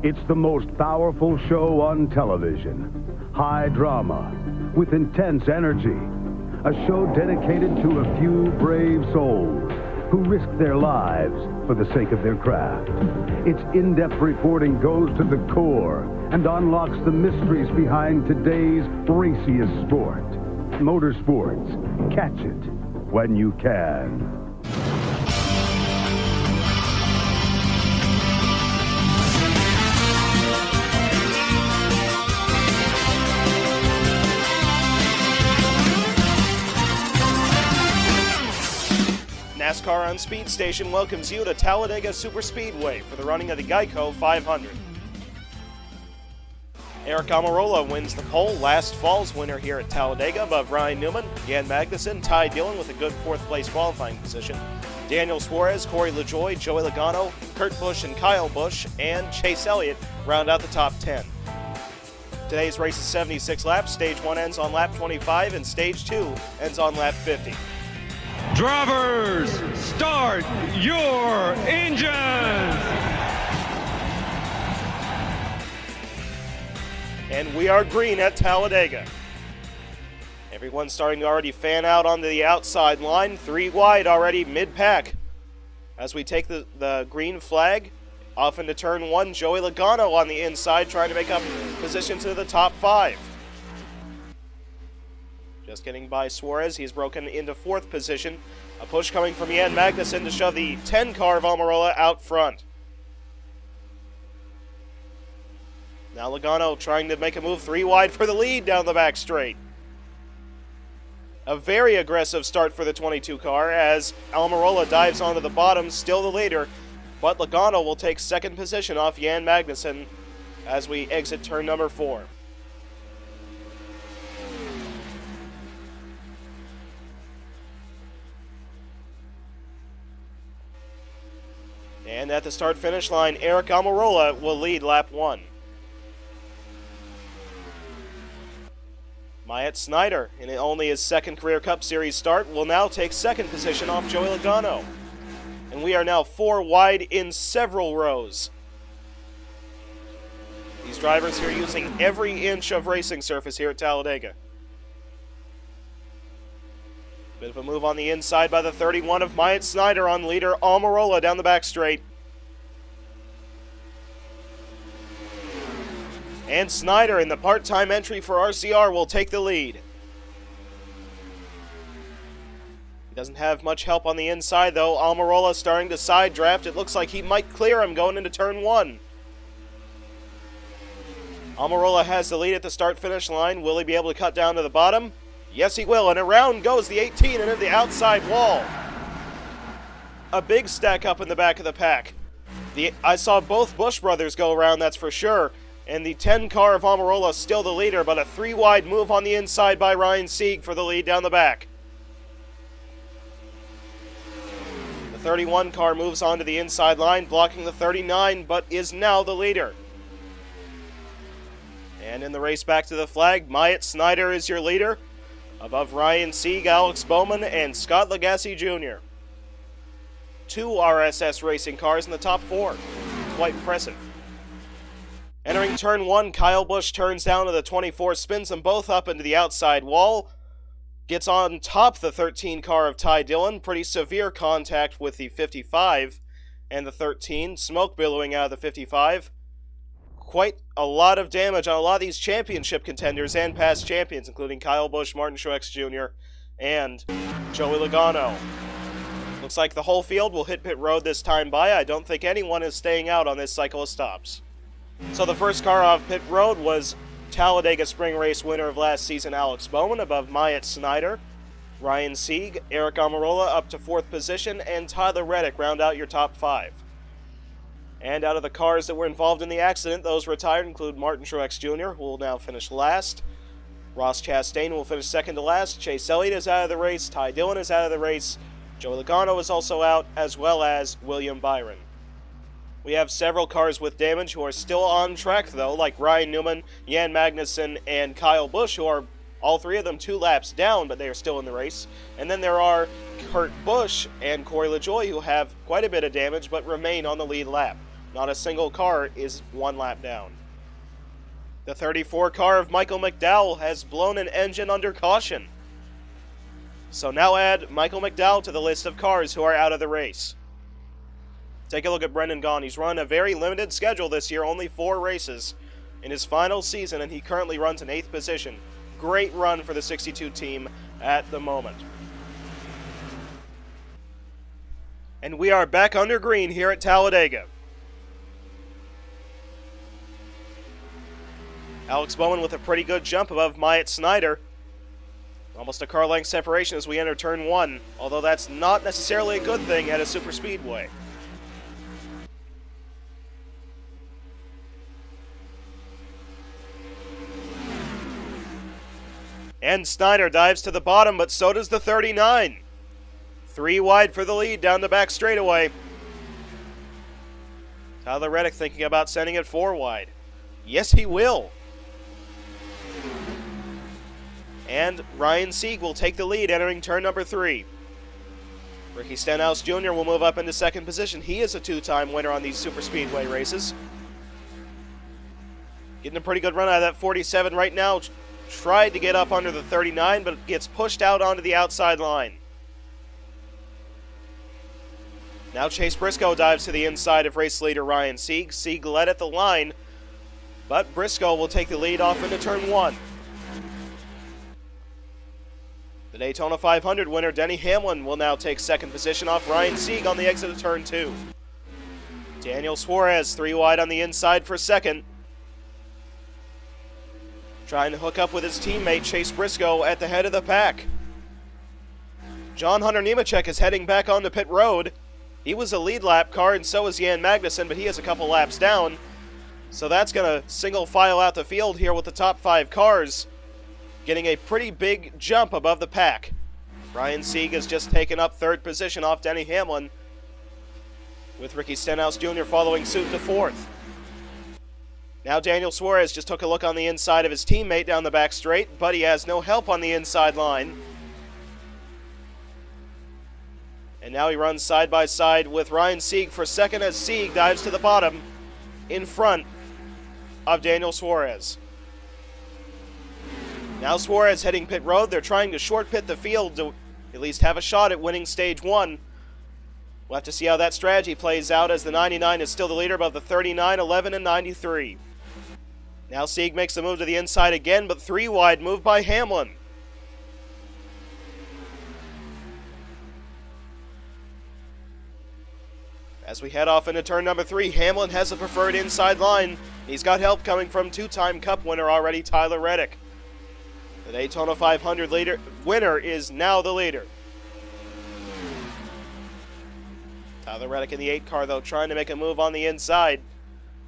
It's the most powerful show on television. High drama, with intense energy. A show dedicated to a few brave souls who risk their lives for the sake of their craft. Its in-depth reporting goes to the core and unlocks the mysteries behind today's raciest sport. Motorsports. Catch it when you can. NASCAR on Speed Station welcomes you to Talladega Superspeedway for the running of the Geico 500. Eric Almirola wins the pole, last fall's winner here at Talladega, above Ryan Newman, Jan Magnussen, Ty Dillon with a good fourth-place qualifying position. Daniel Suarez, Corey LaJoie, Joey Logano, Kurt Busch and Kyle Busch, and Chase Elliott round out the top 10. Today's race is 76 laps. Stage 1 ends on lap 25, and Stage 2 ends on lap 50. Drivers, start your engines! And we are green at Talladega. Everyone's starting to already fan out onto the outside line. 3 wide already mid-pack. As we take the green flag, off into turn 1, Joey Logano on the inside trying to make up position to the top 5. Just getting by Suarez, he's broken into 4th position. A push coming from Jan Magnussen to shove the 10 car of Almirola out front. Now Logano trying to make a move 3 wide for the lead down the back straight. A very aggressive start for the 22 car as Almirola dives onto the bottom, still the leader, but Logano will take 2nd position off Jan Magnussen as we exit turn number 4. And at the start-finish line, Eric Almirola will lead lap 1. Myatt Snider, in only his 2nd career Cup Series start, will now take 2nd position off Joey Logano. And we are now 4 wide in several rows. These drivers here using every inch of racing surface here at Talladega. Bit of a move on the inside by the 31 of Myatt Snider on leader Almirola down the back straight. And Snider in the part-time entry for RCR will take the lead. He doesn't have much help on the inside though. Almirola starting to side draft. It looks like he might clear him going into turn 1. Almirola has the lead at the start-finish line. Will he be able to cut down to the bottom? Yes, he will, and around goes the 18 into the outside wall. A big stack up in the back of the pack. I saw both Busch brothers go around, that's for sure, and the 10 car of Almirola still the leader, but a 3 wide move on the inside by Ryan Sieg for the lead down the back. The 31 car moves on to the inside line, blocking the 39, but is now the leader. And in the race back to the flag, Myatt Snider is your leader. Above Ryan Sieg, Alex Bowman, and Scott Lagasse Jr. 2 RSS racing cars in the top 4. Quite impressive. Entering turn 1, Kyle Busch turns down to the 24, spins them both up into the outside wall. Gets on top the 13 car of Ty Dillon. Pretty severe contact with the 55 and the 13. Smoke billowing out of the 55. Quite a lot of damage on a lot of these championship contenders and past champions, including Kyle Busch, Martin Truex Jr., and Joey Logano. Looks like the whole field will hit pit road this time by. I don't think anyone is staying out on this cycle of stops. So the first car off pit road was Talladega Spring Race winner of last season, Alex Bowman, above Myatt Snider. Ryan Sieg, Eric Almirola up to 4th position, and Tyler Reddick round out your top 5. And out of the cars that were involved in the accident, those retired include Martin Truex Jr., who will now finish last. Ross Chastain will finish 2nd to last. Chase Elliott is out of the race. Ty Dillon is out of the race. Joey Logano is also out, as well as William Byron. We have several cars with damage who are still on track, though, like Ryan Newman, Jan Magnussen, and Kyle Busch, who are all 3 of them 2 laps down, but they are still in the race. And then there are Kurt Busch and Corey LaJoie, who have quite a bit of damage, but remain on the lead lap. Not a single car is one lap down. The 34 car of Michael McDowell has blown an engine under caution. So now add Michael McDowell to the list of cars who are out of the race. Take a look at Brendan Gaughan. He's run a very limited schedule this year, only 4 races in his final season, and he currently runs in 8th position. Great run for the 62 team at the moment. And we are back under green here at Talladega. Alex Bowman with a pretty good jump above Myatt Snyder. Almost a car length separation as we enter turn 1, although that's not necessarily a good thing at a super speedway. And Snyder dives to the bottom, but so does the 39. 3 wide for the lead down the back straightaway. Tyler Reddick thinking about sending it 4 wide. Yes, he will. And Ryan Sieg will take the lead entering turn number 3. Ricky Stenhouse Jr. will move up into 2nd position. He is a 2-time winner on these super speedway races. Getting a pretty good run out of that 47 right now. Tried to get up under the 39, but gets pushed out onto the outside line. Now Chase Briscoe dives to the inside of race leader Ryan Sieg. Sieg led at the line, but Briscoe will take the lead off into turn 1. The Daytona 500 winner Denny Hamlin will now take 2nd position off Ryan Sieg on the exit of turn 2. Daniel Suarez 3 wide on the inside for 2nd. Trying to hook up with his teammate Chase Briscoe at the head of the pack. John Hunter Nemechek is heading back onto pit road. He was a lead lap car, and so is Jan Magnussen, but he is a couple laps down. So that's going to single file out the field here with the top 5 cars, getting a pretty big jump above the pack. Ryan Sieg has just taken up 3rd position off Denny Hamlin, with Ricky Stenhouse Jr. following suit to 4th. Now Daniel Suarez just took a look on the inside of his teammate down the back straight, but he has no help on the inside line. And now he runs side by side with Ryan Sieg for 2nd as Sieg dives to the bottom in front of Daniel Suarez. Now Suarez heading pit road. They're trying to short pit the field to at least have a shot at winning stage 1. We'll have to see how that strategy plays out as the 99 is still the leader above the 39, 11, and 93. Now Sieg makes the move to the inside again, but 3 wide move by Hamlin. As we head off into turn number 3, Hamlin has the preferred inside line. He's got help coming from 2-time Cup winner already, Tyler Reddick. The Daytona 500 winner is now the leader. Tyler Reddick in the 8 car, though, trying to make a move on the inside.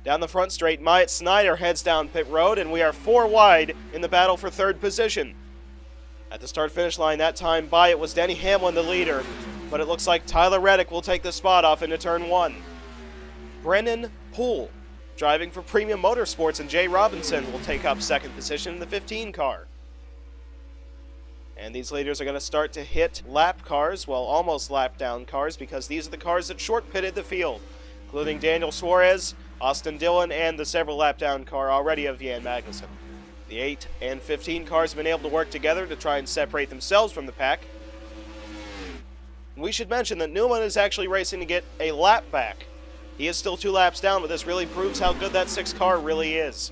Down the front straight, Myatt Snyder heads down pit road, and we are 4 wide in the battle for 3rd position. At the start-finish line that time by, it was Denny Hamlin, the leader, but it looks like Tyler Reddick will take the spot off into turn 1. Brennan Poole, driving for Premium Motorsports, and Jay Robinson will take up 2nd position in the 15 car. And these leaders are going to start to hit lap cars, well, almost lap down cars, because these are the cars that short pitted the field, including Daniel Suarez, Austin Dillon, and the several lap down car already of Jan Magnussen. The 8 and 15 cars have been able to work together to try and separate themselves from the pack. We should mention that Newman is actually racing to get a lap back. He is still 2 laps down, but this really proves how good that 6 car really is.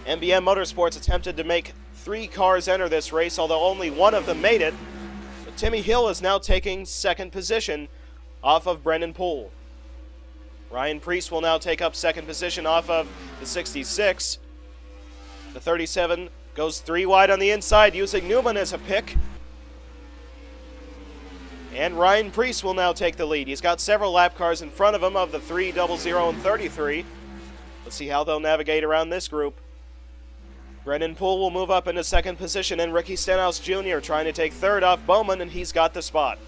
MBM Motorsports attempted to make 3 cars enter this race, although only 1 of them made it. But Timmy Hill is now taking 2nd position off of Brendan Poole. Ryan Preece will now take up 2nd position off of the 66. The 37 goes 3 wide on the inside, using Newman as a pick. And Ryan Preece will now take the lead. He's got several lap cars in front of him of the 300 and 33. Let's see how they'll navigate around this group. Brendan Poole will move up into 2nd position, and Ricky Stenhouse Jr. trying to take 3rd off Bowman, and he's got the spot.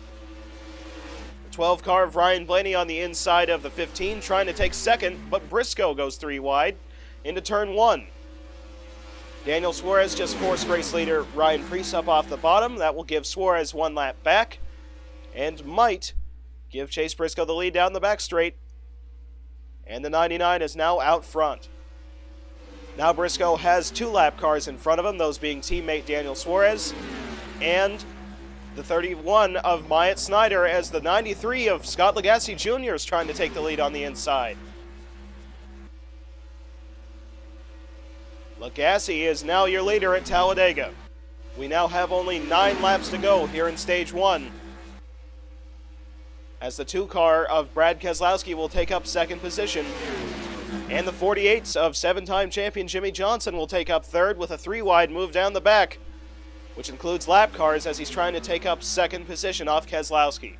The 12 car of Ryan Blaney on the inside of the 15 trying to take 2nd, but Briscoe goes 3 wide into turn 1. Daniel Suarez just forced race leader Ryan Preece up off the bottom. That will give Suarez 1 lap back and might give Chase Briscoe the lead down the back straight. And the 99 is now out front. Now Briscoe has 2 lap cars in front of him, those being teammate Daniel Suarez and the 31 of Myatt Snyder, as the 93 of Scott Lagasse Jr. is trying to take the lead on the inside. Lagasse is now your leader at Talladega. We now have only 9 laps to go here in Stage 1, as the 2 car of Brad Keselowski will take up second position, and the 48s of 7-time champion Jimmy Johnson will take up third with a 3-wide move down the back, which includes lap cars, as he's trying to take up second position off Keselowski.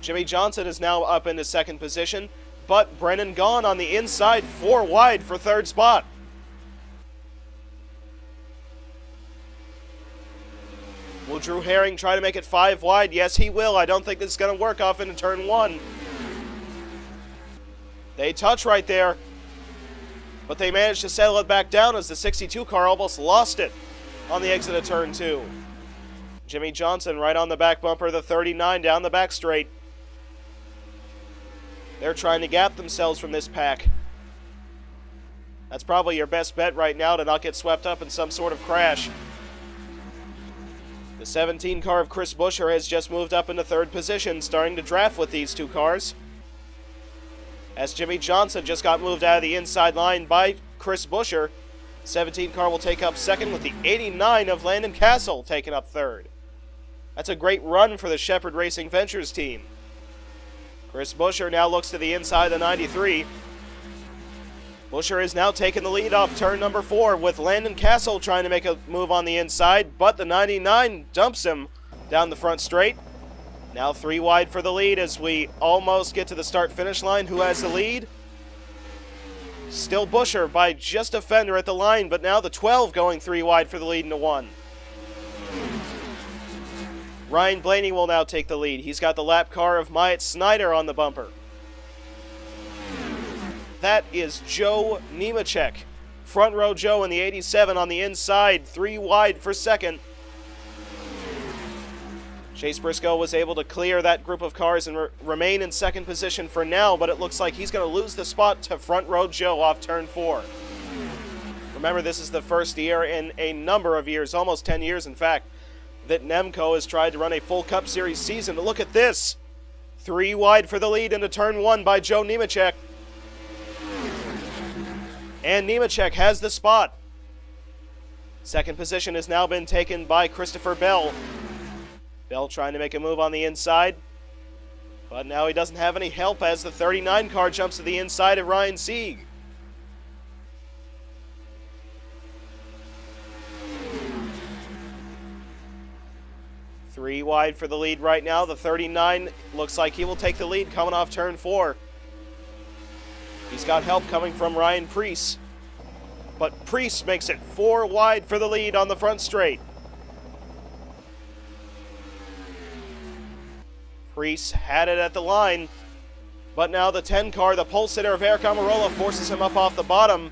Jimmy Johnson is now up into second position, but Brennan Gaughan on the inside 4 wide for third spot. Will Drew Herring try to make it 5 wide? Yes, he will. I don't think this is going to work off into turn 1. They touch right there, but they managed to settle it back down as the 62 car almost lost it on the exit of turn 2. Jimmy Johnson right on the back bumper, the 39 down the back straight. They're trying to gap themselves from this pack. That's probably your best bet right now to not get swept up in some sort of crash. The 17 car of Chris Buescher has just moved up into third position, starting to draft with these 2 cars, as Jimmy Johnson just got moved out of the inside line by Chris Buescher. 17 car will take up second, with the 89 of Landon Castle taking up third. That's a great run for the Shepherd Racing Ventures team. Chris Buescher now looks to the inside of the 93. Buescher is now taking the lead off turn number 4, with Landon Castle trying to make a move on the inside, but the 99 dumps him down the front straight. Now 3 wide for the lead as we almost get to the start-finish line. Who has the lead? Still Buescher by just a fender at the line, but now the 12 going 3 wide for the lead into 1. Ryan Blaney will now take the lead. He's got the lap car of Myatt Snyder on the bumper. That is Joe Nemechek. Front row Joe in the 87 on the inside, 3 wide for second. Chase Briscoe was able to clear that group of cars and remain in second position for now, but it looks like he's going to lose the spot to front row Joe off turn 4. Remember, this is the first year in a number of years, almost 10 years in fact, that Nemco has tried to run a full Cup Series season. But look at this. 3 wide for the lead into turn 1 by Joe Nemechek. And Nemechek has the spot. Second position has now been taken by Christopher Bell. Bell trying to make a move on the inside, but now he doesn't have any help as the 39 car jumps to the inside of Ryan Sieg. Three wide for the lead right now. The 39 looks like he will take the lead coming off turn 4. He's got help coming from Ryan Preece, but Preece makes it 4 wide for the lead on the front straight. Preece had it at the line, but now the 10 car, the pole sitter of Eric Amarola, forces him up off the bottom,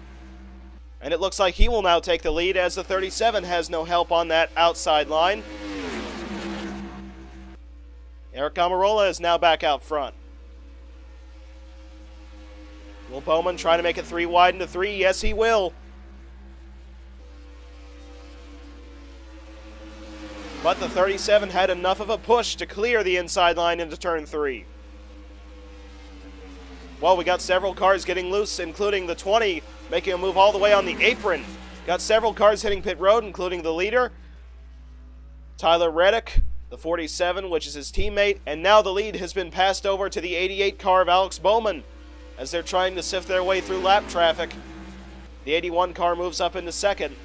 and it looks like he will now take the lead as the 37 has no help on that outside line. Eric Amarola is now back out front. Will Bowman try to make it 3 wide into 3? Yes, he will. But the 37 had enough of a push to clear the inside line into turn 3. Well, we got several cars getting loose, including the 20 making a move all the way on the apron. Got several cars hitting pit road, including the leader, Tyler Reddick, the 47, which is his teammate, and now the lead has been passed over to the 88 car of Alex Bowman as they're trying to sift their way through lap traffic. The 81 car moves up into second.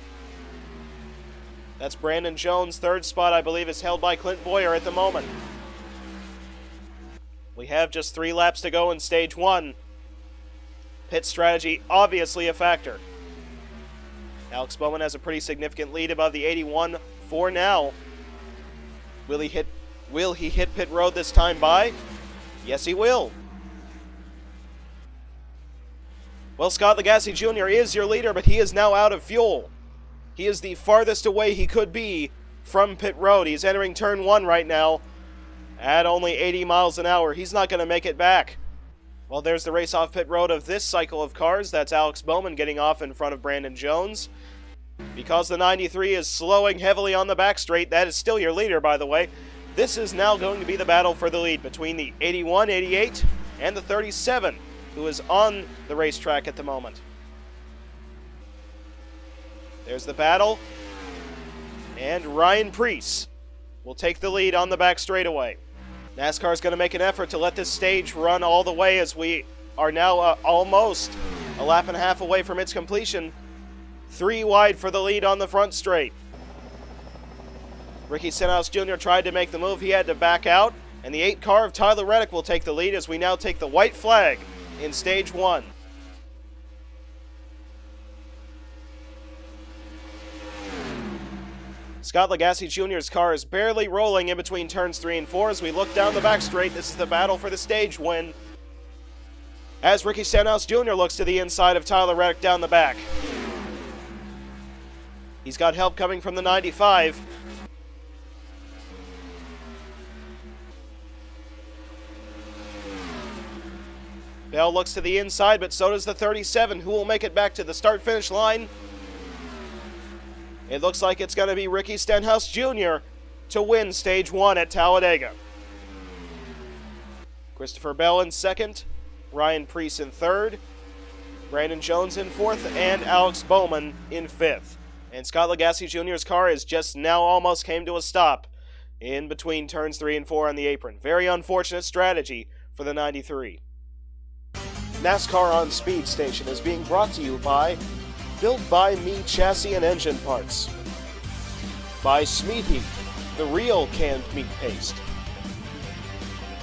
That's Brandon Jones. Third spot, I believe, is held by Clint Boyer at the moment. We have just 3 laps to go in stage 1. Pit strategy, obviously a factor. Alex Bowman has a pretty significant lead above the 81 for now. Will he hit pit road this time by? Yes, he will. Well, Scott Lagasse Jr. is your leader, but he is now out of fuel. He is the farthest away he could be from pit road. He's entering turn 1 right now. at only 80 miles an hour. He's not going to make it back. Well, there's the race off pit road of this cycle of cars. That's Alex Bowman getting off in front of Brandon Jones. Because the 93 is slowing heavily on the back straight, that is still your leader, by the way. This is now going to be the battle for the lead between the 81, 88, and the 37, who is on the racetrack at the moment. There's the battle, and Ryan Preece will take the lead on the back straightaway. NASCAR is going to make an effort to let this stage run all the way as we are now almost a lap and a half away from its completion. 3 wide for the lead on the front straight. Ricky Stenhouse Jr. tried to make the move. He had to back out, and the 8 car of Tyler Reddick will take the lead as we now take the white flag in stage 1. Scott Lagasse Jr.'s car is barely rolling in between turns 3 and 4 as we look down the back straight. This is the battle for the stage win, as Ricky Stenhouse Jr. looks to the inside of Tyler Reddick down the back. He's got help coming from the 95. Bell looks to the inside, but so does the 37, who will make it back to the start-finish line. It looks like it's going to be Ricky Stenhouse Jr. to win stage 1 at Talladega. Christopher Bell in second, Ryan Preece in third, Brandon Jones in fourth, and Alex Bowman in fifth. And Scott Lagasse Jr.'s car is just now almost came to a stop in between turns 3 and 4 on the apron. Very unfortunate strategy for the 93. NASCAR on Speed Station is being brought to you by Built by Me Chassis and Engine Parts, by Smeaty, the real canned meat paste,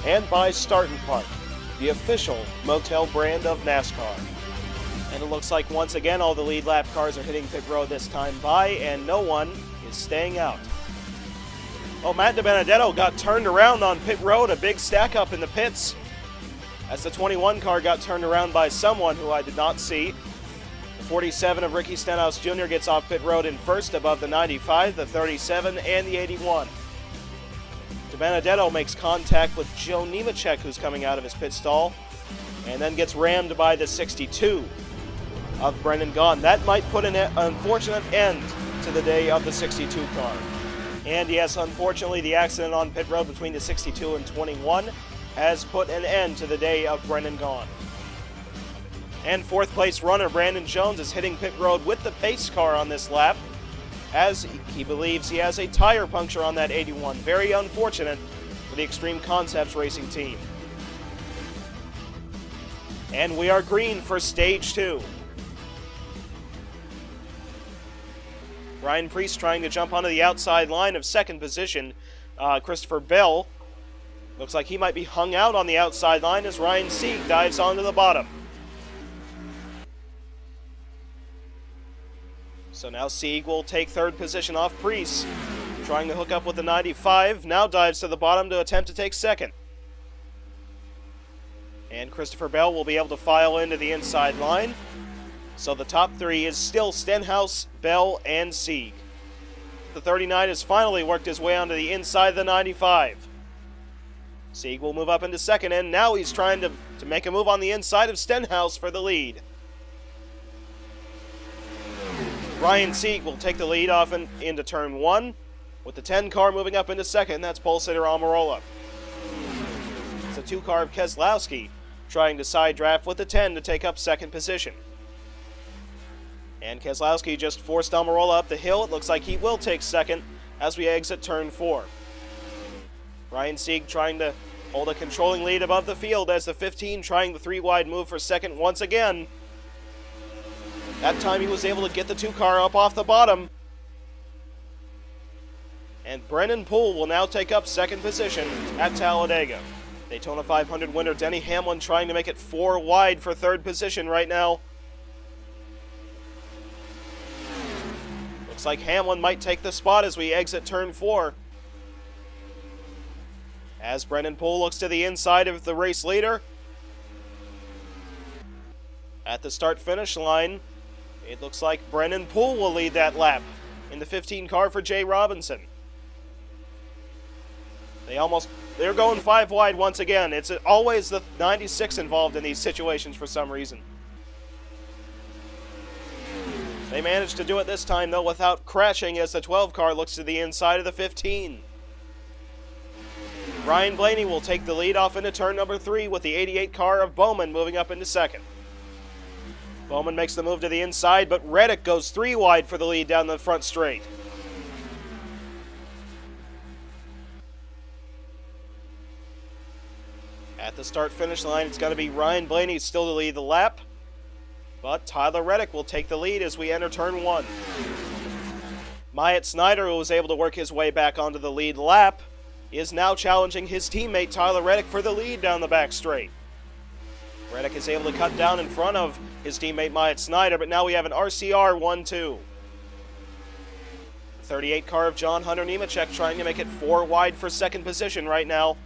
and by Start and Park, the official motel brand of NASCAR. And it looks like once again all the lead lap cars are hitting pit road this time by, and no one is staying out. Oh, Matt DiBenedetto got turned around on pit road, a big stack up in the pits, as the 21 car got turned around by someone who I did not see. The 47 of Ricky Stenhouse Jr. gets off pit road in first above the 95, the 37, and the 81. DiBenedetto makes contact with Joe Nemechek, who's coming out of his pit stall, and then gets rammed by the 62 of Brendan Gaughan. That might put an unfortunate end to the day of the 62 car. And yes, unfortunately, the accident on pit road between the 62 and 21 has put an end to the day of Brendan Gaughan. And fourth place runner Brandon Jones is hitting pit road with the pace car on this lap, as he believes he has a tire puncture on that 81. Very unfortunate for the Extreme Concepts racing team. And we are green for stage 2. Ryan Preece trying to jump onto the outside line of second position. Christopher Bell looks like he might be hung out on the outside line as Ryan Sieg dives onto the bottom. So now Sieg will take third position off Preece, trying to hook up with the 95, now dives to the bottom to attempt to take second. And Christopher Bell will be able to file into the inside line. So the top 3 is still Stenhouse, Bell, and Sieg. The 39 has finally worked his way onto the inside of the 95. Sieg will move up into second, and now he's trying to make a move on the inside of Stenhouse for the lead. Ryan Sieg will take the lead off into turn 1, with the 10 car moving up into second. That's pole sitter Almirola. It's a 2 car of Keselowski trying to side draft with the 10 to take up second position. And Keselowski just forced Almirola up the hill. It looks like he will take second as we exit turn 4. Ryan Sieg trying to hold a controlling lead above the field as the 15 trying the 3-wide move for second once again. That time he was able to get the 2 car up off the bottom. And Brennan Poole will now take up second position at Talladega. Daytona 500 winner Denny Hamlin trying to make it 4 wide for third position right now. Looks like Hamlin might take the spot as we exit turn 4. As Brennan Poole looks to the inside of the race leader. At the start-finish line, it looks like Brennan Poole will lead that lap in the 15 car for Jay Robinson. They almost They're going 5 wide once again. It's always the 96 involved in these situations for some reason. They managed to do it this time, though, without crashing as the 12 car looks to the inside of the 15. Ryan Blaney will take the lead off into turn number 3 with the 88 car of Bowman moving up into second. Bowman makes the move to the inside, but Reddick goes 3 wide for the lead down the front straight. At the start-finish line, it's going to be Ryan Blaney still to lead the lap, but Tyler Reddick will take the lead as we enter turn 1. Myatt Snyder, who was able to work his way back onto the lead lap, is now challenging his teammate Tyler Reddick for the lead down the back straight. Reddick is able to cut down in front of his teammate Myatt Snyder, but now we have an RCR 1-2. 38 car of John Hunter Nemechek trying to make it 4 wide for second position right now.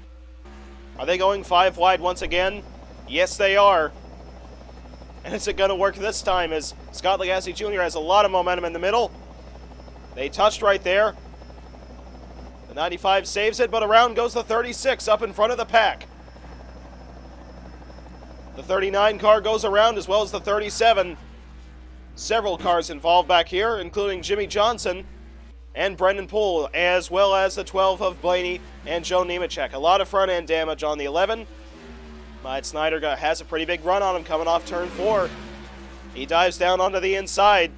Are they going 5 wide once again? Yes, they are. And is it going to work this time as Scott Lagasse Jr. has a lot of momentum in the middle? They touched right there. The 95 saves it, but around goes the 36 up in front of the pack. The 39 car goes around as well as the 37. Several cars involved back here, including Jimmy Johnson and Brendan Poole, as well as the 12 of Blaney and Joe Nemechek. A lot of front-end damage on the 11. Myatt Snyder has a pretty big run on him coming off turn 4. He dives down onto the inside.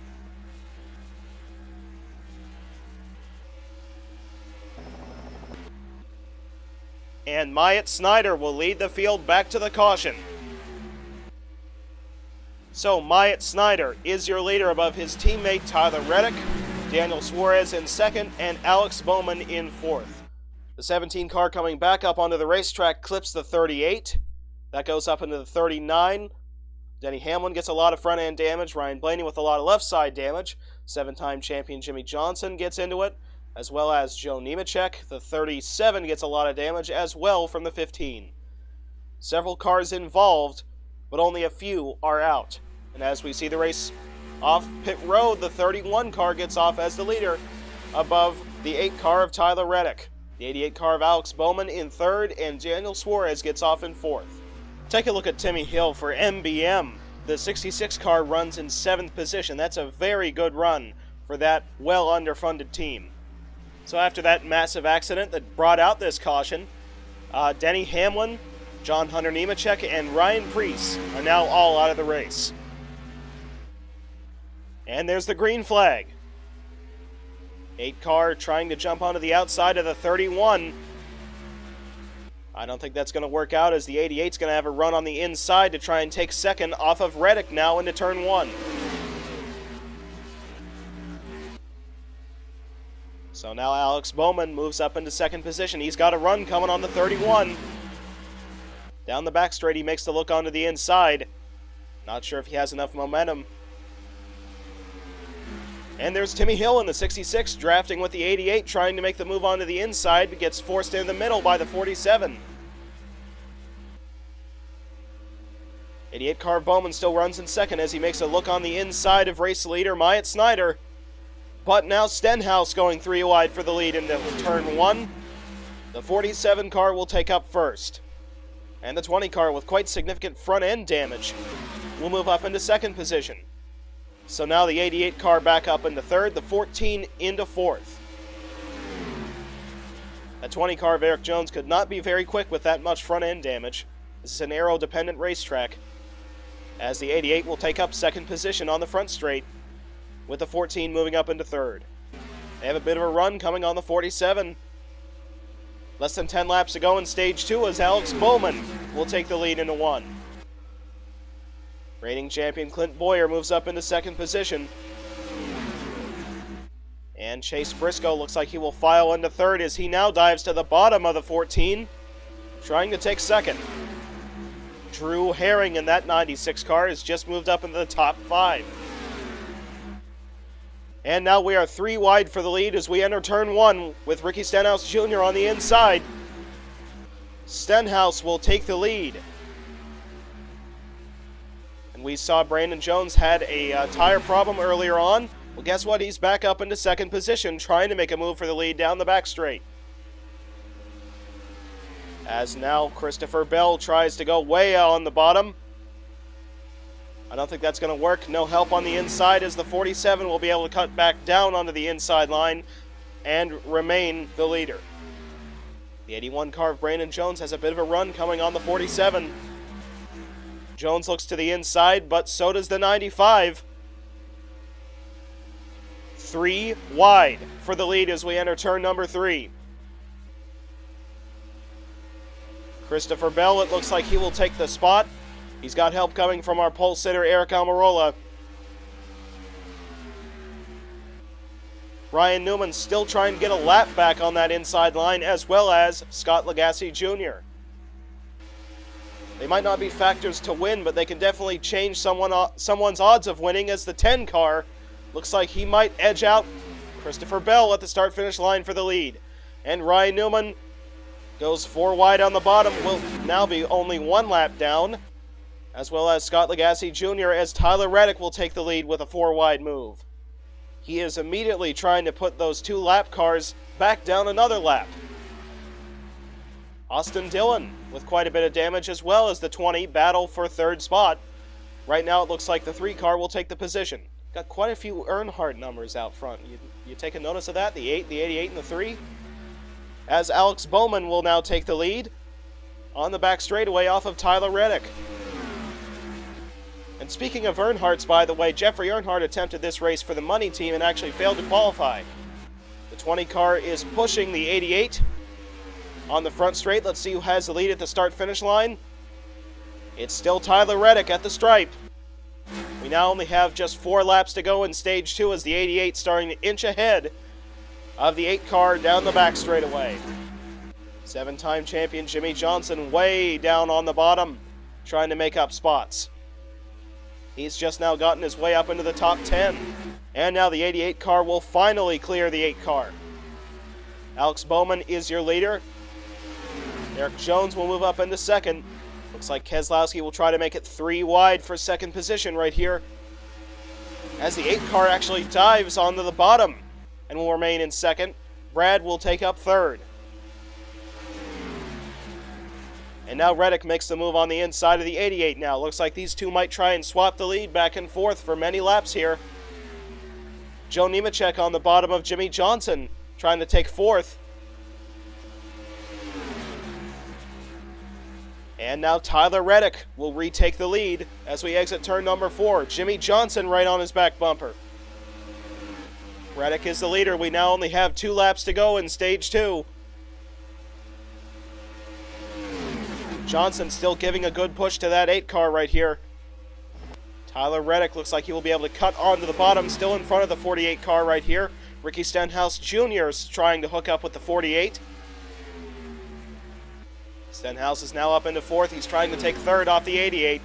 And Myatt Snyder will lead the field back to the caution. So Myatt Snyder is your leader above his teammate Tyler Reddick, Daniel Suarez in second, and Alex Bowman in fourth. The 17 car coming back up onto the racetrack clips the 38. That goes up into the 39. Denny Hamlin gets a lot of front end damage. Ryan Blaney with a lot of left side damage. 7-time champion Jimmy Johnson gets into it, as well as Joe Nemechek. The 37 gets a lot of damage as well from the 15. Several cars involved, but only a few are out. And as we see the race off pit road, the 31 car gets off as the leader above the 8 car of Tyler Reddick. The 88 car of Alex Bowman in third, and Daniel Suarez gets off in fourth. Take a look at Timmy Hill for MBM. The 66 car runs in 7th position. That's a very good run for that well underfunded team. So after that massive accident that brought out this caution, Denny Hamlin, John Hunter Nemechek, and Ryan Preece are now all out of the race. And there's the green flag. 8 car trying to jump onto the outside of the 31. I don't think that's going to work out as the 88's going to have a run on the inside to try and take second off of Reddick now into turn 1. So now Alex Bowman moves up into second position. He's got a run coming on the 31. Down the back straight, he makes the look onto the inside. Not sure if he has enough momentum. And there's Timmy Hill in the 66, drafting with the 88, trying to make the move onto the inside, but gets forced in the middle by the 47. 88 car Bowman still runs in second as he makes a look on the inside of race leader Myatt Snyder. But now Stenhouse going 3 wide for the lead into turn 1. The 47 car will take up first. And the 20 car with quite significant front end damage will move up into second position. So now the 88 car back up into third, the 14 into fourth. That 20 car of Eric Jones could not be very quick with that much front end damage. This is an aero-dependent racetrack, as the 88 will take up second position on the front straight, with the 14 moving up into third. They have a bit of a run coming on the 47. Less than 10 laps to go in stage 2 as Alex Bowman will take the lead into 1. Reigning champion Clint Boyer moves up into second position. And Chase Briscoe looks like he will file into third as he now dives to the bottom of the 14, trying to take second. Drew Herring in that 96 car has just moved up into the top 5. And now we are 3 wide for the lead as we enter turn 1 with Ricky Stenhouse Jr. on the inside. Stenhouse will take the lead. And we saw Brandon Jones had a tire problem earlier on. Well, guess what? He's back up into second position, trying to make a move for the lead down the back straight. As now Christopher Bell tries to go way out on the bottom. I don't think that's going to work. No help on the inside as the 47 will be able to cut back down onto the inside line and remain the leader. The 81 car of Brandon Jones has a bit of a run coming on the 47. Jones looks to the inside, but so does the 95. 3 wide for the lead as we enter turn number 3. Christopher Bell, it looks like he will take the spot. He's got help coming from our pole sitter, Eric Almirola. Ryan Newman still trying to get a lap back on that inside line, as well as Scott Lagasse Jr. They might not be factors to win, but they can definitely change someone's odds of winning, as the 10 car looks like he might edge out Christopher Bell at the start-finish line for the lead. And Ryan Newman goes 4 wide on the bottom, will now be only 1 lap down, as well as Scott Lagasse Jr., as Tyler Reddick will take the lead with a 4 wide move. He is immediately trying to put those 2 lap cars back down another lap. Austin Dillon with quite a bit of damage, as well as the 20 battle for 3rd spot. Right now it looks like the 3 car will take the position. Got quite a few Earnhardt numbers out front. You take a notice of that? The 8, the 88, and the 3? As Alex Bowman will now take the lead on the back straightaway off of Tyler Reddick. And speaking of Earnhardts, by the way, Jeffrey Earnhardt attempted this race for the money team and actually failed to qualify. The 20 car is pushing the 88 on the front straight. Let's see who has the lead at the start-finish line. It's still Tyler Reddick at the stripe. We now only have just 4 laps to go in stage 2 as the 88 starting to inch ahead of the 8 car down the back straightaway. 7-time champion Jimmy Johnson way down on the bottom, trying to make up spots. He's just now gotten his way up into the top 10. And now the 88 car will finally clear the 8 car. Alex Bowman is your leader. Eric Jones will move up into 2nd. Looks like Keselowski will try to make it 3 wide for 2nd position right here, as the 8 car actually dives onto the bottom and will remain in 2nd. Brad will take up 3rd. And now Reddick makes the move on the inside of the 88 now. Looks like these 2 might try and swap the lead back and forth for many laps here. Joe Nemechek on the bottom of Jimmy Johnson, trying to take 4th. And now Tyler Reddick will retake the lead as we exit turn number 4. Jimmy Johnson right on his back bumper. Reddick is the leader. We now only have 2 laps to go in stage 2. Johnson still giving a good push to that 8 car right here. Tyler Reddick looks like he will be able to cut onto the bottom, still in front of the 48 car right here. Ricky Stenhouse Jr. is trying to hook up with the 48. Stenhouse is now up into 4th. He's trying to take 3rd off the 88.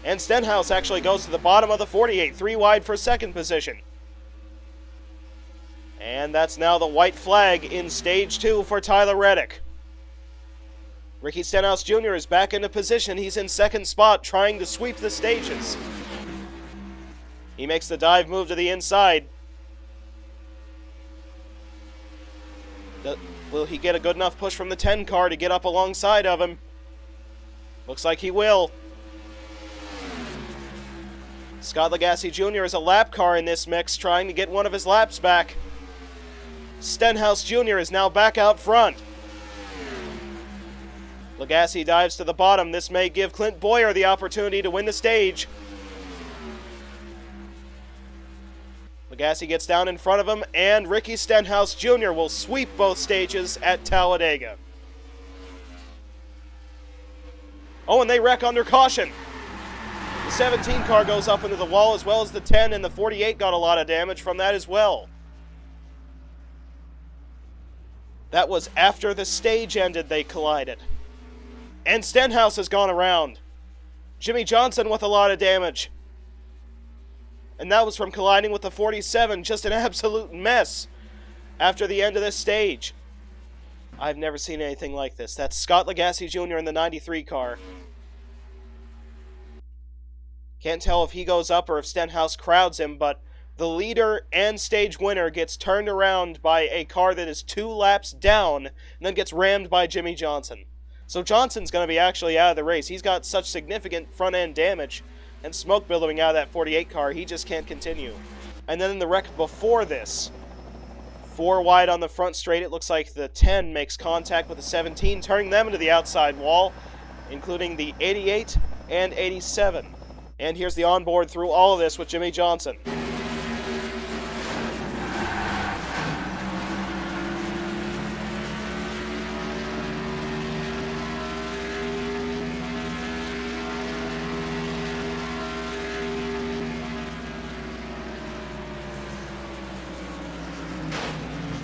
And Stenhouse actually goes to the bottom of the 48, 3 wide for 2nd position. And that's now the white flag in stage 2 for Tyler Reddick. Ricky Stenhouse Jr. is back into position. He's in 2nd spot, trying to sweep the stages. He makes the dive move to the inside. Will he get a good enough push from the 10 car to get up alongside of him? Looks like he will. Scott Lagasse Jr. is a lap car in this mix, trying to get one of his laps back. Stenhouse Jr. is now back out front. Lagasse dives to the bottom. This may give Clint Boyer the opportunity to win the stage. Lagasse gets down in front of him, and Ricky Stenhouse Jr. will sweep both stages at Talladega. Oh, and they wreck under caution. The 17 car goes up into the wall, as well as the 10, and the 48 got a lot of damage from that as well. That was after the stage ended, they collided. And Stenhouse has gone around. Jimmy Johnson with a lot of damage. And that was from colliding with the 47, just an absolute mess after the end of this stage. I've never seen anything like this. That's Scott Lagasse Jr. in the 93 car. Can't tell if he goes up or if Stenhouse crowds him, but the leader and stage winner gets turned around by a car that is 2 laps down and then gets rammed by Jimmy Johnson. So Johnson's going to be actually out of the race. He's got such significant front-end damage and smoke billowing out of that 48 car, he just can't continue. And then in the wreck before this, 4 wide on the front straight, it looks like the 10 makes contact with the 17, turning them into the outside wall, including the 88 and 87. And here's the onboard through all of this with Jimmy Johnson.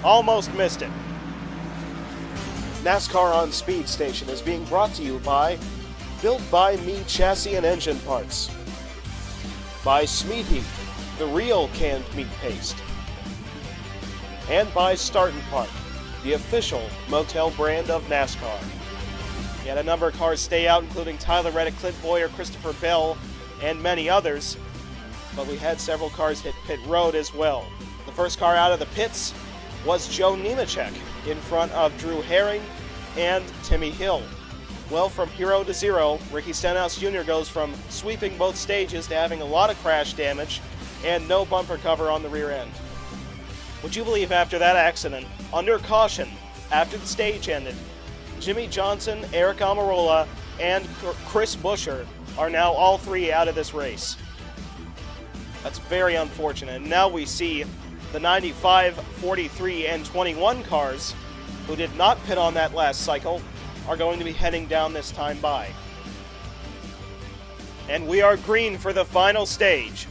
Almost missed it. NASCAR on Speed Station is being brought to you by Built by Me Chassis and Engine Parts, by Smeat Heat, the real canned meat paste, and by Start & Park, the official motel brand of NASCAR. Yet a number of cars stay out, including Tyler Reddick, Clint Boyer, Christopher Bell, and many others, but we had several cars hit pit road as well. The first car out of the pits was Joe Nemechek in front of Drew Herring and Timmy Hill. Well, from hero to zero, Ricky Stenhouse Jr. goes from sweeping both stages to having a lot of crash damage and no bumper cover on the rear end. Would you believe after that accident, under caution, after the stage ended, Jimmy Johnson, Eric Almirola, and Chris Buescher are now all 3 out of this race. That's very unfortunate. And now we see the 95, 43, and 21 cars, who did not pit on that last cycle, are going to be heading down this time by. And we are green for the final stage.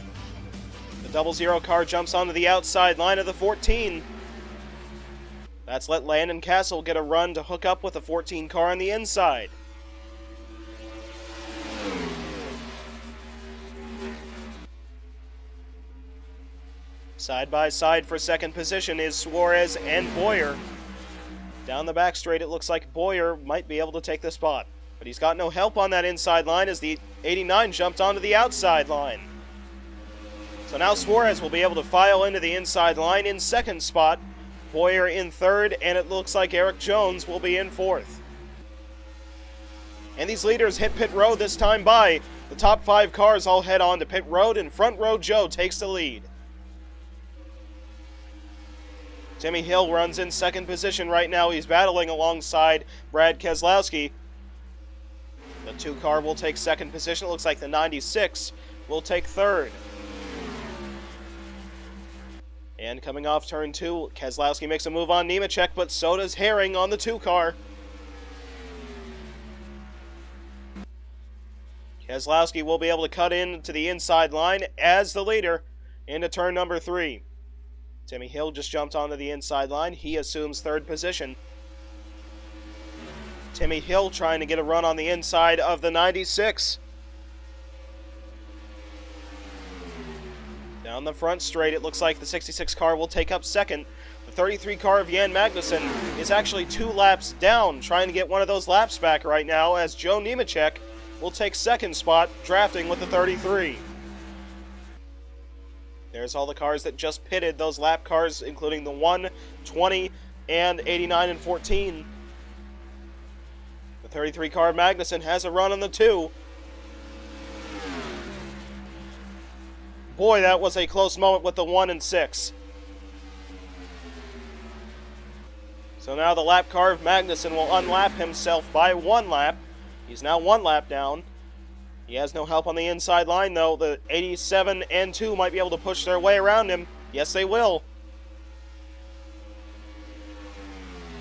The 00 car jumps onto the outside line of the 14. That's let Landon Castle get a run to hook up with the 14 car on the inside. Side by side for second position is Suarez and Boyer. Down the back straight, it looks like Boyer might be able to take the spot, but he's got no help on that inside line as the 89 jumped onto the outside line. So now Suarez will be able to file into the inside line in second spot, Boyer in third, and it looks like Eric Jones will be in fourth. And these leaders hit pit road this time by. The top 5 cars all head on to pit road, and front row Joe takes the lead. Timmy Hill runs in second position right now. He's battling alongside Brad Keselowski. The 2 car will take second position. It looks like the 96 will take third. And coming off turn 2, Keselowski makes a move on Nemechek, but so does Herring on the 2 car. Keselowski will be able to cut in to the inside line as the leader into turn number 3. Timmy Hill just jumped onto the inside line. He assumes third position. Timmy Hill trying to get a run on the inside of the 96. Down the front straight, it looks like the 66 car will take up second. The 33 car of Jan Magnussen is actually 2 laps down, trying to get one of those laps back right now, as Joe Nemechek will take second spot, drafting with the 33. There's all the cars that just pitted, those lap cars, including the 1, 20, and 89 and 14. The 33 car of Magnussen has a run on the 2. Boy, that was a close moment with the 1 and 6. So now the lap car of Magnussen will unlap himself by 1 lap. He's now 1 lap down. He has no help on the inside line, though. The 87 and 2 might be able to push their way around him. Yes, they will.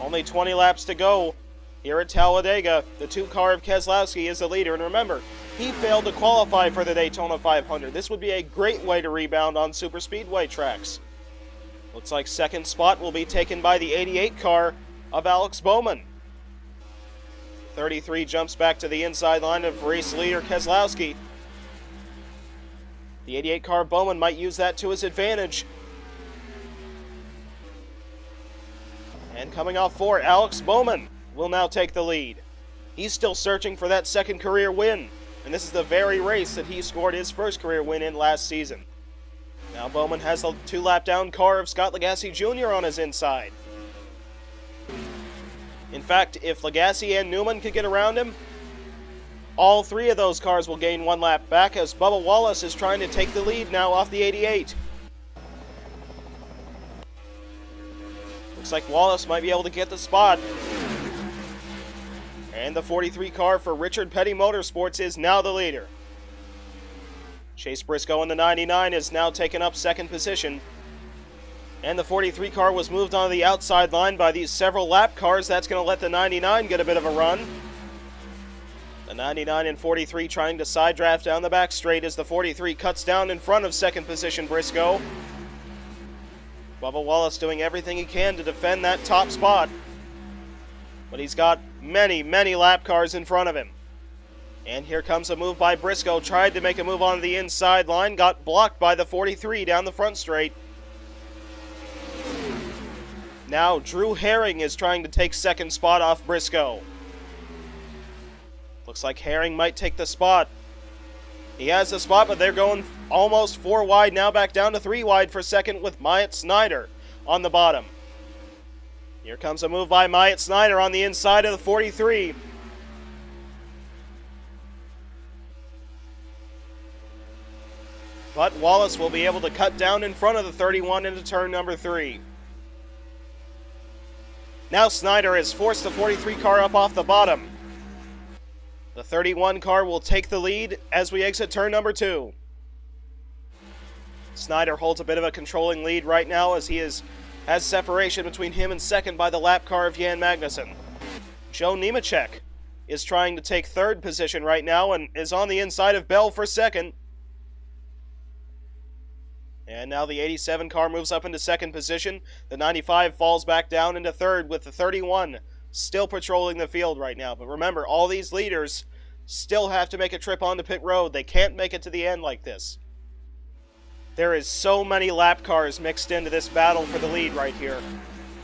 Only 20 laps to go here at Talladega. The 2 car of Keselowski is the leader. And remember, he failed to qualify for the Daytona 500. This would be a great way to rebound on superspeedway tracks. Looks like second spot will be taken by the 88 car of Alex Bowman. 33 jumps back to the inside line of race leader Keselowski. The 88 car Bowman might use that to his advantage. And coming off 4, Alex Bowman will now take the lead. He's still searching for that second career win, and this is the very race that he scored his first career win in last season. Now Now Bowman has the 2-lap down car of Scott Lagasse Jr. on his inside. In fact, if Lagasse and Newman could get around him, all 3 of those cars will gain 1 lap back, as Bubba Wallace is trying to take the lead now off the 88. Looks like Wallace might be able to get the spot. And the 43 car for Richard Petty Motorsports is now the leader. Chase Briscoe in the 99 is now taken up 2nd position. And the 43 car was moved onto the outside line by these several lap cars. That's going to let the 99 get a bit of a run. The 99 and 43 trying to side draft down the back straight as the 43 cuts down in front of 2nd position Briscoe. Bubba Wallace doing everything he can to defend that top spot. But he's got many, many lap cars in front of him. And here comes a move by Briscoe. Tried to make a move onto the inside line. Got blocked by the 43 down the front straight. Now Drew Herring is trying to take 2nd spot off Briscoe. Looks like Herring might take the spot. He has the spot, but they're going almost 4 wide, now back down to 3 wide for 2nd with Myatt Snyder on the bottom. Here comes a move by Myatt Snyder on the inside of the 43. But Wallace will be able to cut down in front of the 31 into turn number 3. Now Snyder has forced the 43 car up off the bottom. The 31 car will take the lead as we exit turn number 2. Snyder holds a bit of a controlling lead right now as he has separation between him and 2nd by the lap car of Jan Magnussen. Joe Nemechek is trying to take 3rd position right now and is on the inside of Bell for 2nd. And now the 87 car moves up into 2nd position. The 95 falls back down into 3rd with the 31 still patrolling the field right now. But remember, all these leaders still have to make a trip onto pit road. They can't make it to the end like this. There is so many lap cars mixed into this battle for the lead right here.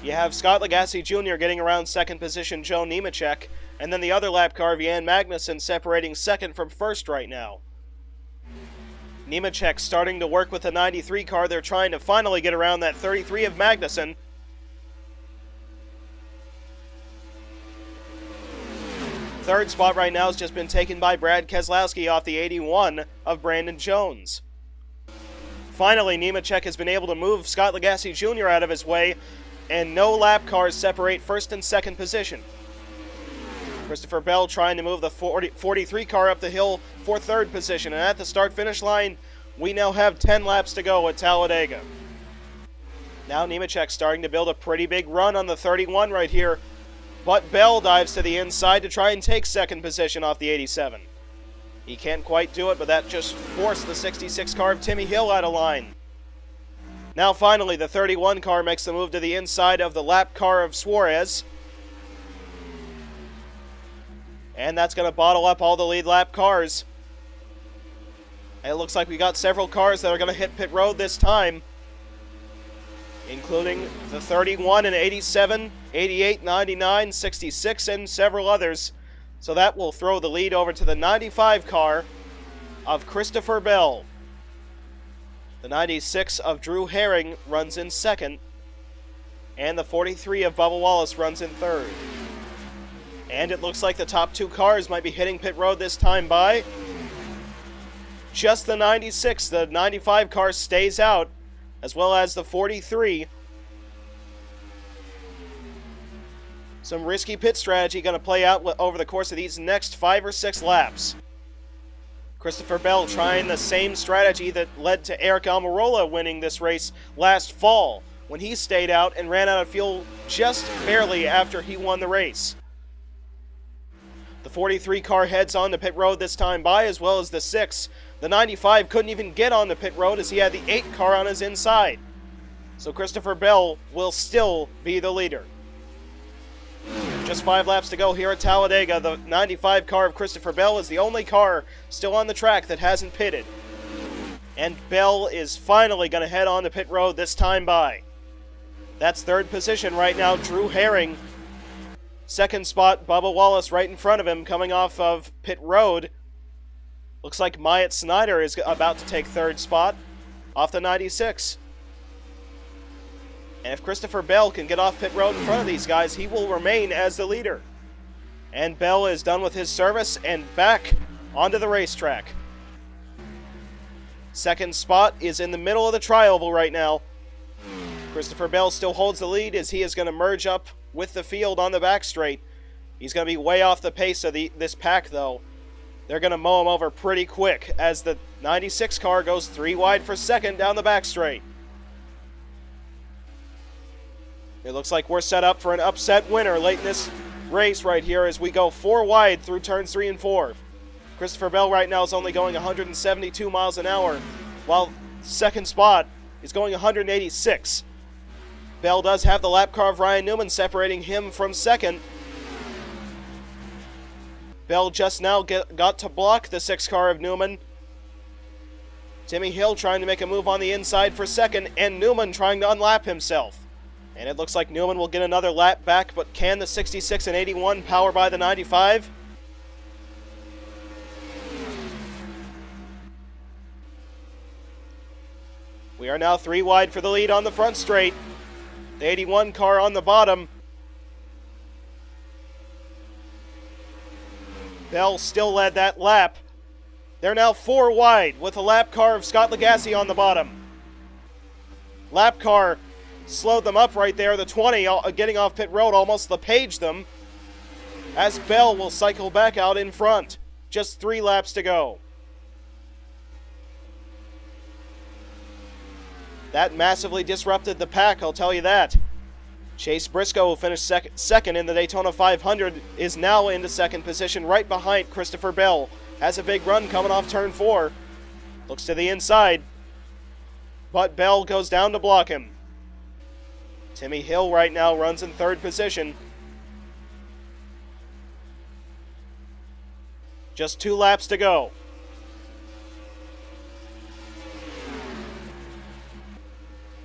You have Scott Lagasse Jr. getting around 2nd position Joe Nemechek, and then the other lap car of Jan Magnussen separating 2nd from 1st right now. Nemechek starting to work with the 93 car. They're trying to finally get around that 33 of Magnussen. Third spot right now has just been taken by Brad Keselowski off the 81 of Brandon Jones. Finally, Nemechek has been able to move Scott Lagasse Jr. out of his way, and no lap cars separate 1st and 2nd position. Christopher Bell trying to move the 43 car up the hill for 3rd position, and at the start-finish line, we now have 10 laps to go at Talladega. Now Nemechek starting to build a pretty big run on the 31 right here, but Bell dives to the inside to try and take 2nd position off the 87. He can't quite do it, but that just forced the 66 car of Timmy Hill out of line. Now finally, the 31 car makes the move to the inside of the lap car of Suarez. And that's going to bottle up all the lead lap cars. And it looks like we got several cars that are going to hit pit road this time, including the 31 and 87, 88, 99, 66, and several others. So that will throw the lead over to the 95 car of Christopher Bell. The 96 of Drew Herring runs in 2nd, and the 43 of Bubba Wallace runs in 3rd. And it looks like the top 2 cars might be hitting pit road this time by just the 96. The 95 car stays out, as well as the 43. Some risky pit strategy going to play out over the course of these next 5 or 6 laps. Christopher Bell trying the same strategy that led to Eric Almirola winning this race last fall, when he stayed out and ran out of fuel just barely after he won the race. The 43 car heads on the pit road this time by, as well as the 6. The 95 couldn't even get on the pit road as he had the 8 car on his inside. So Christopher Bell will still be the leader. Just 5 laps to go here at Talladega. The 95 car of Christopher Bell is the only car still on the track that hasn't pitted. And Bell is finally going to head on to pit road this time by. That's 3rd position right now, Drew Herring. 2nd spot, Bubba Wallace right in front of him coming off of pit road. Looks like Myatt Snyder is about to take 3rd spot off the 96. And if Christopher Bell can get off pit road in front of these guys, he will remain as the leader. And Bell is done with his service and back onto the racetrack. Second spot is in the middle of the tri-oval right now. Christopher Bell still holds the lead as he is going to merge up with the field on the back straight. He's going to be way off the pace of this pack, though. They're going to mow him over pretty quick as the 96 car goes 3 wide for second down the back straight. It looks like we're set up for an upset winner late in this race right here as we go 4 wide through turns 3 and 4. Christopher Bell right now is only going 172 miles an hour, while second spot is going 186. Bell does have the lap car of Ryan Newman separating him from second. Bell just now got to block the 6 car of Newman. Timmy Hill trying to make a move on the inside for second, and Newman trying to unlap himself. And it looks like Newman will get another lap back, but can the 66 and 81 power by the 95? We are now 3 wide for the lead on the front straight. The 81 car on the bottom. Bell still led that lap. They're now 4 wide with a lap car of Scott Lagasse on the bottom. Lap car slowed them up right there. The 20 getting off pit road almost LePage them as Bell will cycle back out in front. Just 3 laps to go. That massively disrupted the pack, I'll tell you that. Chase Briscoe, who finished second in the Daytona 500, is now into second position right behind Christopher Bell. Has a big run coming off turn 4. Looks to the inside, but Bell goes down to block him. Timmy Hill right now runs in third position. Just 2 laps to go.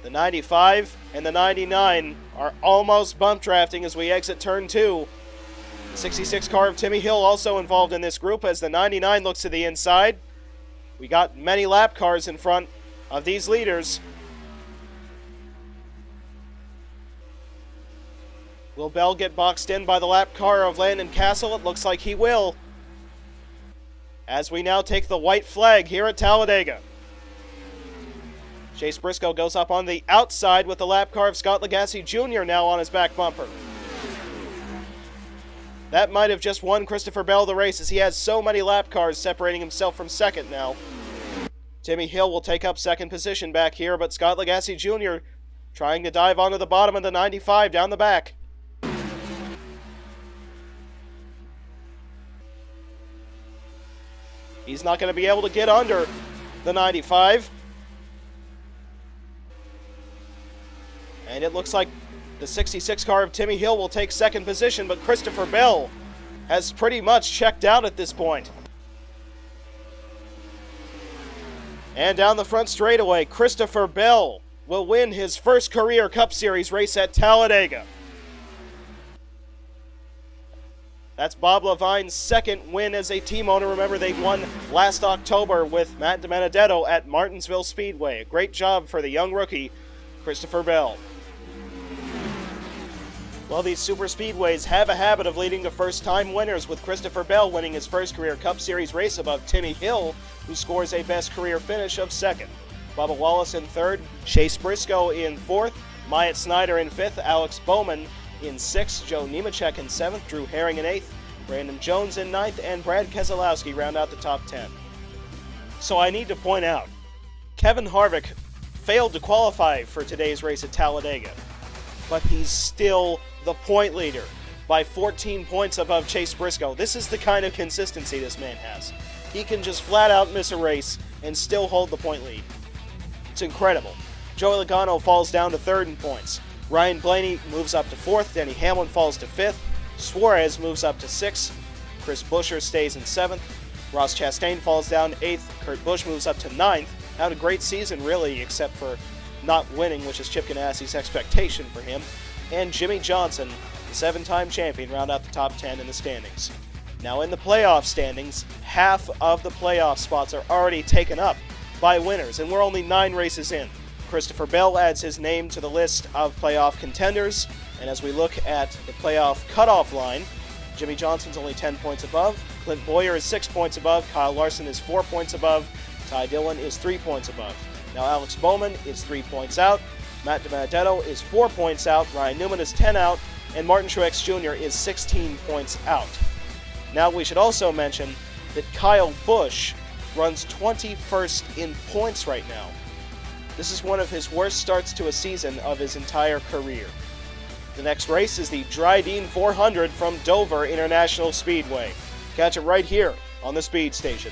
The 95 and the 99 are almost bump drafting as we exit turn 2. The 66 car of Timmy Hill also involved in this group as the 99 looks to the inside. We got many lap cars in front of these leaders. Will Bell get boxed in by the lap car of Landon Castle? It looks like he will. As we now take the white flag here at Talladega. Chase Briscoe goes up on the outside with the lap car of Scott Lagasse Jr. now on his back bumper. That might have just won Christopher Bell the race as he has so many lap cars separating himself from second now. Timmy Hill will take up second position back here, but Scott Lagasse Jr. trying to dive onto the bottom of the 95 down the back. He's not going to be able to get under the 95. And it looks like the 66 car of Timmy Hill will take second position, but Christopher Bell has pretty much checked out at this point. And down the front straightaway, Christopher Bell will win his first career Cup Series race at Talladega. That's Bob Levine's second win as a team owner. Remember, they won last October with Matt DiBenedetto at Martinsville Speedway. A great job for the young rookie, Christopher Bell. Well, these super speedways have a habit of leading to first-time winners, with Christopher Bell winning his first career Cup Series race above Timmy Hill, who scores a best career finish of second. Bubba Wallace in third, Chase Briscoe in fourth, Myatt Snyder in fifth, Alex Bowman in sixth, Joe Nemechek in seventh, Drew Herring in eighth, Brandon Jones in ninth, and Brad Keselowski round out the top 10. So I need to point out, Kevin Harvick failed to qualify for today's race at Talladega, but he's still the point leader by 14 points above Chase Briscoe. This is the kind of consistency this man has. He can just flat out miss a race and still hold the point lead. It's incredible. Joey Logano falls down to third in points. Ryan Blaney moves up to fourth. Denny Hamlin falls to fifth. Suarez moves up to sixth. Chris Buescher stays in seventh. Ross Chastain falls down to eighth. Kurt Busch moves up to ninth. Had a great season, really, except for not winning, which is Chip Ganassi's expectation for him. And Jimmy Johnson, the 7-time champion, round out the top 10 in the standings. Now in the playoff standings, half of the playoff spots are already taken up by winners, and we're only 9 races in. Christopher Bell adds his name to the list of playoff contenders, and as we look at the playoff cutoff line, Jimmy Johnson's only 10 points above, Clint Boyer is 6 points above, Kyle Larson is 4 points above, Ty Dillon is 3 points above. Now Alex Bowman is 3 points out, Matt DiBenedetto is 4 points out, Ryan Newman is 10 out, and Martin Truex Jr. is 16 points out. Now we should also mention that Kyle Busch runs 21st in points right now. This is one of his worst starts to a season of his entire career. The next race is the Dryden 400 from Dover International Speedway. Catch it right here on the Speed Station.